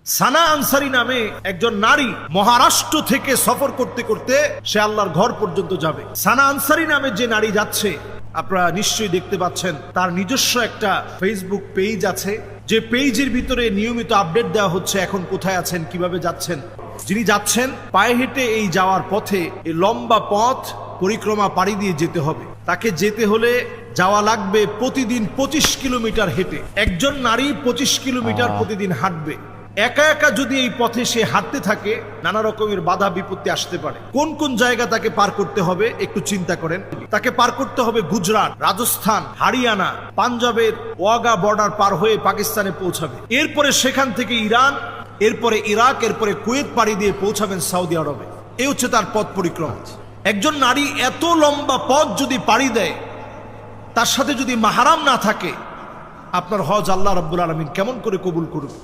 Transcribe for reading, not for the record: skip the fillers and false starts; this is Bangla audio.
সানা আনসারী নামে একজন নারী মহারাষ্ট্র থেকে সফর করতে করতে সে আল্লাহর ঘর পর্যন্ত যাবে। সানা আনসারী নামে যে নারী যাচ্ছে, আপনারা নিশ্চয়ই দেখতে পাচ্ছেন তার নিজস্ব একটা ফেসবুক পেজ আছে, যে পেজের ভিতরে নিয়মিত আপডেট দেওয়া হচ্ছে এখন কোথায় আছেন, কিভাবে যাচ্ছেন। যিনি যাচ্ছেন পায়ে হেঁটে এই যাওয়ার পথে এই লম্বা পথ পরিক্রমা পাড়ি দিয়ে যেতে হবে। তাকে যেতে হলে যাওয়া লাগবে প্রতিদিন 25 কিলোমিটার হেঁটে। একজন নারী 25 কিলোমিটার প্রতিদিন হাঁটবে। একা একা যদি এই পথে সে হাঁটতে থাকে, নানা রকমের বাধা বিপত্তি আসতে পারে। কোন কোন জায়গা তাকে পার করতে হবে একটু চিন্তা করেন। তাকে পার করতে হবে গুজরাট, রাজস্থান, হরিয়ানা, পাঞ্জাবের ওয়াগা বর্ডার পার হয়ে পাকিস্তানে পৌঁছাবে। এরপরে সেখান থেকে ইরান, এরপরে ইরাক, এরপরে কুয়েত পাড়ি দিয়ে পৌঁছাবেন সৌদি আরবে। এই হচ্ছে তার পথ পরিক্রমা। একজন নারী এত লম্বা পথ যদি পাড়ি দেয়, তার সাথে যদি মাহরাম না থাকে, আপনার হজ আল্লাহ রাব্বুল আলামিন কেমন করে কবুল করবে?